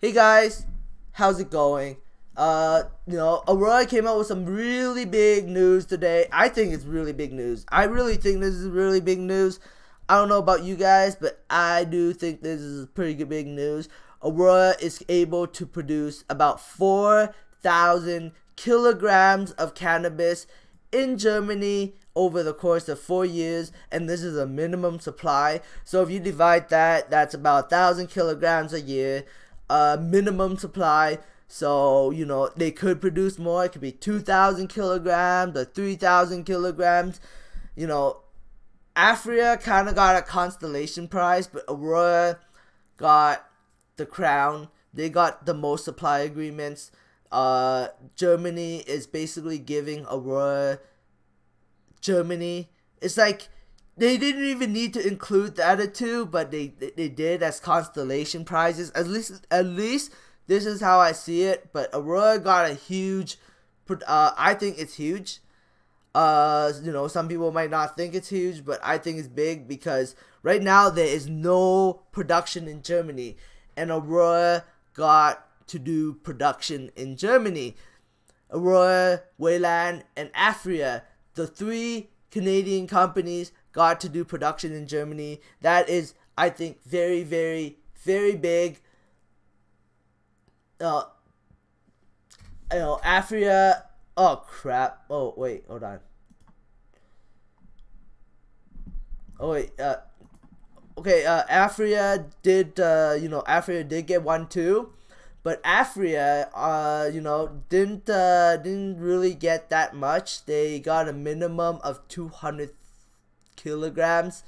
Hey guys, how's it going? Aurora came out with some really big news today. I think it's really big news. I really think this is really big news. I don't know about you guys, but I do think this is pretty good big news. Aurora is able to produce about 4,000 kilograms of cannabis in Germany over the course of 4 years, and this is a minimum supply. So if you divide that, that's about 1,000 kilograms a year, minimum supply. So they could produce more. It could be 2,000 kilograms or 3,000 kilograms. Africa kind of got a constellation prize, but Aurora got the crown. They got the most supply agreements. Germany is basically giving Aurora. Germany, it's like they didn't even need to include the other two, but they did as constellation prizes. At least this is how I see it. But Aurora got a huge. I think it's huge. Some people might not think it's huge, but I think it's big because right now there is no production in Germany, and Aurora got to do production in Germany. Aurora, Wayland, and Afria, the three Canadian companies, got to do production in Germany. That is, I think, very, very, very big. Afria. Oh crap! Oh wait, hold on. Oh wait. Okay. Afria did. Afria did get one too. But Afria, didn't really get that much. They got a minimum of 200 kilograms.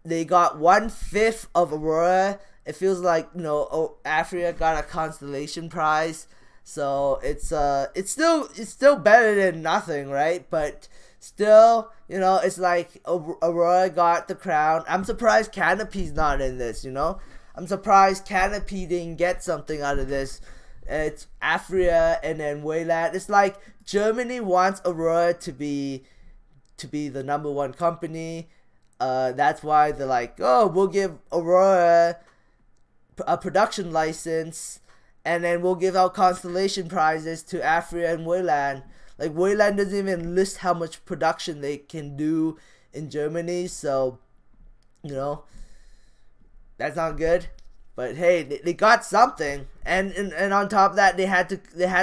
They got 1/5 of Aurora. It feels like Afria got a constellation prize. So it's still better than nothing, right? But still, it's like Aurora got the crown. I'm surprised Canopy's not in this. I'm surprised Canopy didn't get something out of this. It's Afria and then Wayland. It's like Germany wants Aurora to be the #1 company. That's why they're like, oh, we'll give Aurora a production license, and then we'll give out constellation prizes to Afria and Wayland. Like Wayland doesn't even list how much production they can do in Germany, so that's not good. But hey, they got something, and on top of that, they had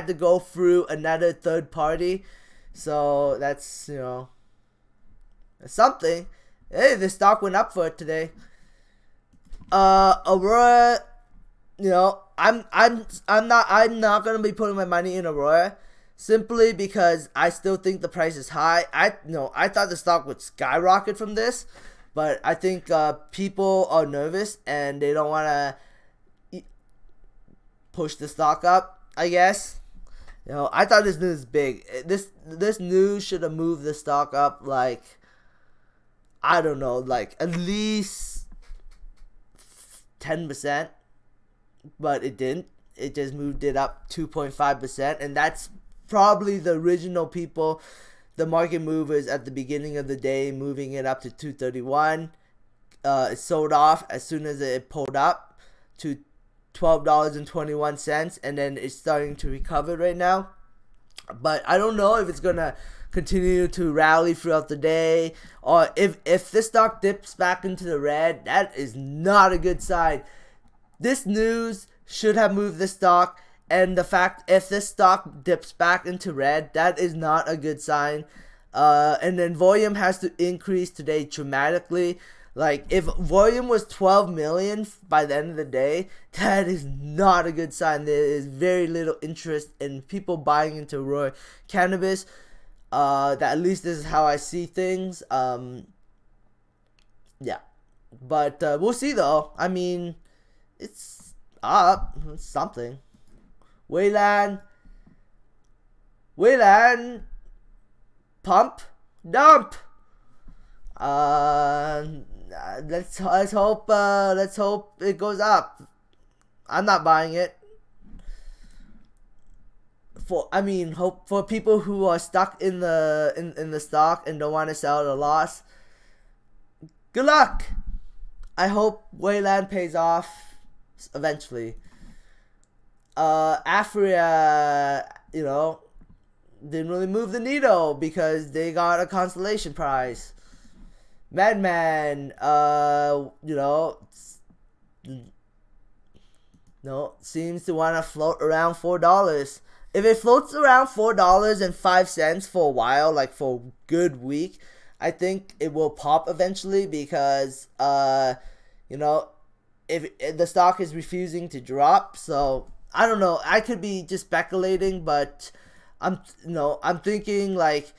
to go through another third party, so that's something. Hey, the stock went up for it today. Aurora, I'm not gonna be putting my money in Aurora, simply because I still think the price is high. I thought the stock would skyrocket from this. But I think people are nervous and they don't want to push the stock up, I guess. I thought this news is big. This news should have moved the stock up like, I don't know, like at least 10%. But it didn't. It just moved it up 2.5%. And that's probably the original people, the market movers at the beginning of the day, moving it up to 231. It sold off as soon as it pulled up to $12.21, and then it's starting to recover right now. But I don't know if it's gonna continue to rally throughout the day, or if this stock dips back into the red. That is not a good sign. This news should have moved the stock. And the fact, if this stock dips back into red, that is not a good sign. And then volume has to increase today dramatically. Like, if volume was 12 million by the end of the day, that is not a good sign. There is very little interest in people buying into raw cannabis. That at least this is how I see things. Yeah. But we'll see though. I mean, it's up. It's something. Wayland, pump, dump. Let's hope it goes up. I'm not buying it. Hope for people who are stuck in the stock and don't want to sell at a loss. Good luck. I hope Wayland pays off eventually. Aphria, didn't really move the needle because they got a consolation prize. Madman, no, seems to want to float around $4. If it floats around $4.05 for a while, like for a good week, I think it will pop eventually because, if the stock is refusing to drop. So I don't know. I could be just speculating, but I'm thinking like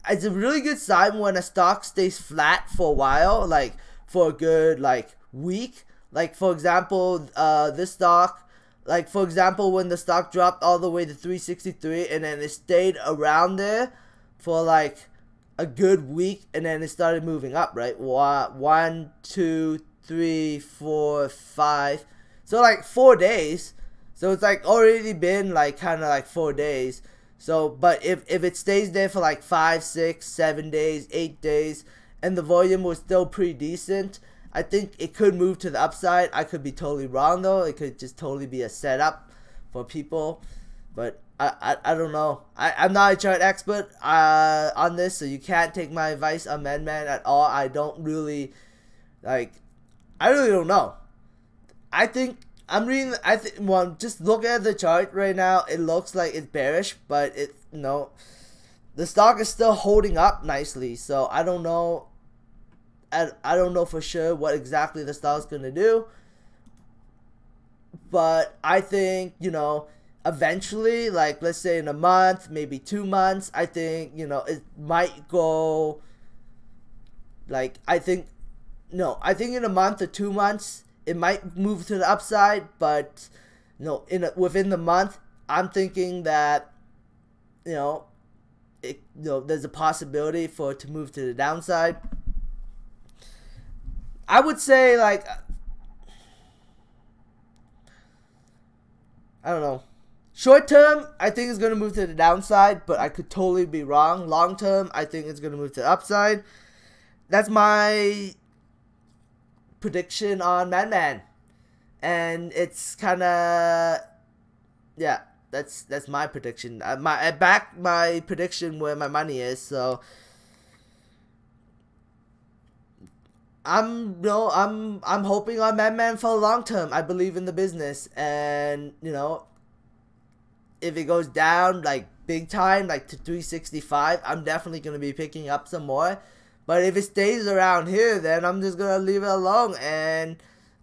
it's a really good sign when a stock stays flat for a while, like for a good week. Like for example, this stock, like for example, when the stock dropped all the way to 363 and then it stayed around there for like a good week and then it started moving up, right? 1, 2, 3, 4, 5. So like 4 days. So it's like already been like kind of like 4 days. So, but if it stays there for like 5, 6, 7 days, 8 days, and the volume was still pretty decent, I think it could move to the upside. I could be totally wrong though. It could just totally be a setup for people. But I don't know. I'm not a chart expert on this, so you can't take my advice on Madman at all. I don't really I really don't know. I think I'm reading. Well, just look at the chart right now. It looks like it's bearish, but the stock is still holding up nicely. So I don't know. I don't know for sure what exactly the stock's gonna do. But I think eventually, like let's say in a month, maybe 2 months, I think it might go. I think in a month or 2 months it might move to the upside, but within the month, I'm thinking that there's a possibility for it to move to the downside. I would say I don't know. Short term, I think it's gonna move to the downside, but I could totally be wrong. Long term, I think it's gonna move to the upside. That's my prediction on Madman, and it's kind of that's my prediction. I back my prediction where my money is, so I'm hoping on Madman for the long term. I believe in the business, and if it goes down big time, to 365, I'm definitely gonna be picking up some more. But if it stays around here, then I'm just gonna leave it alone and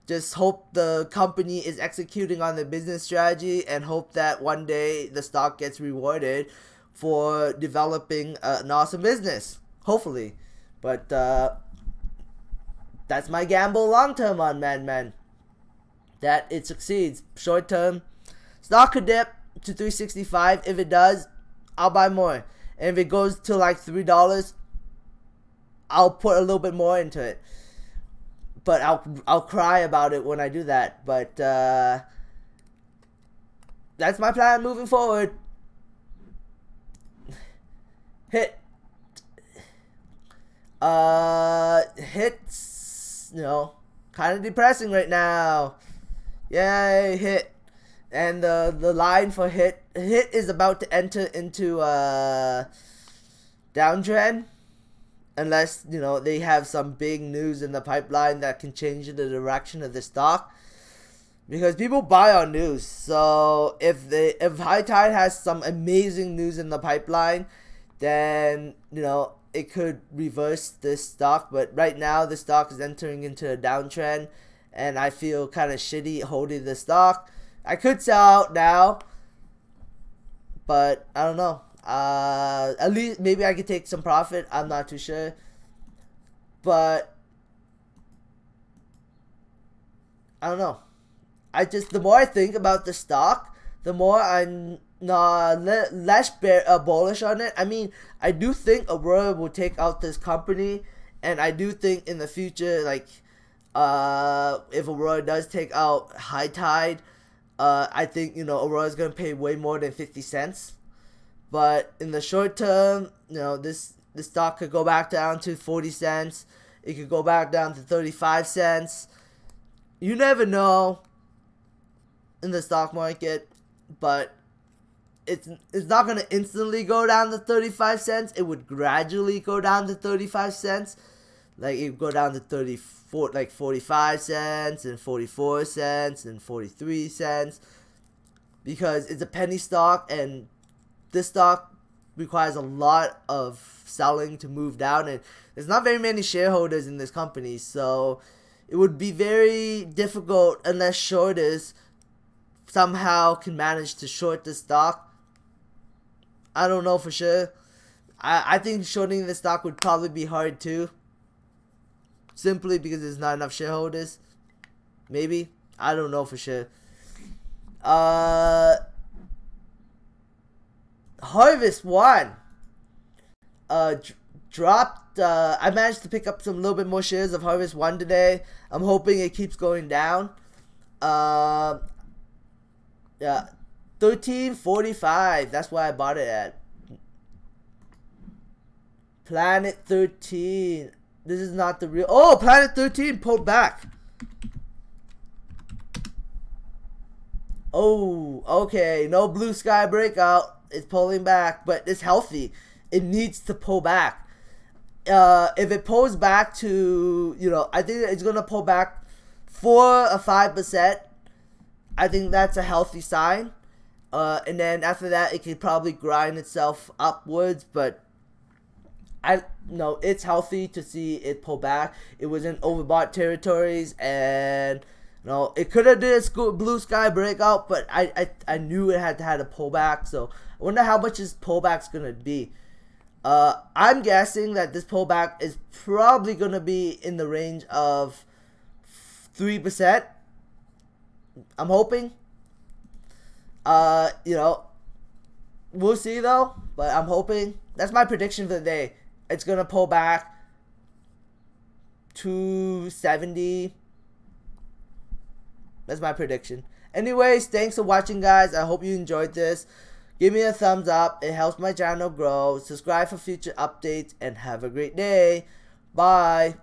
just hope the company is executing on the business strategy and hope that one day the stock gets rewarded for developing an awesome business. Hopefully, but that's my gamble long term on Madman. That it succeeds. Short term, stock could dip to 365. If it does, I'll buy more. And if it goes to $3, I'll put a little bit more into it. But I'll cry about it when I do that. But that's my plan moving forward. Hits, kind of depressing right now. Yay, hit. And the line for hit is about to enter into a downtrend, unless they have some big news in the pipeline that can change the direction of the stock, because people buy on news. So if High Tide has some amazing news in the pipeline, then it could reverse this stock. But right now the stock is entering into a downtrend, and I feel kind of shitty holding the stock. I could sell out now, but I don't know. At least maybe I could take some profit. I'm not too sure, but I don't know. The more I think about the stock, the more I'm less bullish on it. I mean, I do think Aurora will take out this company, and I do think in the future, if Aurora does take out High Tide, I think Aurora's gonna pay way more than 50 cents. But in the short term, this stock could go back down to 40 cents. It could go back down to 35 cents. You never know. in the stock market, but it's not gonna instantly go down to 35 cents. It would gradually go down to 35 cents. Like it would go down to 45 cents and 44 cents and 43 cents, because it's a penny stock, and this stock requires a lot of selling to move down, and there's not very many shareholders in this company, so it would be very difficult unless shorters somehow can manage to short the stock. I don't know for sure. I think shorting the stock would probably be hard too, simply because there's not enough shareholders. Maybe. I don't know for sure. Harvest One dropped. I managed to pick up some little bit more shares of Harvest One today. I'm hoping it keeps going down. Yeah, 13.45. That's why I bought it at. Planet 13. This is not the real. Oh, Planet 13 pulled back. Oh, okay. No blue sky breakout. It's pulling back, but it's healthy. It needs to pull back. If it pulls back to, I think it's gonna pull back 4 or 5%. I think that's a healthy sign. And then after that, it could probably grind itself upwards, but it's healthy to see it pull back. It was in overbought territories, and it could have did a blue sky breakout, but I knew it had a pullback. So I wonder how much this pullback's gonna be. I'm guessing that this pullback is probably gonna be in the range of 3%. I'm hoping. We'll see though, but I'm hoping. That's my prediction for the day. It's gonna pull back to 70. That's my prediction. Anyways, thanks for watching, guys. I hope you enjoyed this. Give me a thumbs up. It helps my channel grow. Subscribe for future updates, and have a great day. Bye.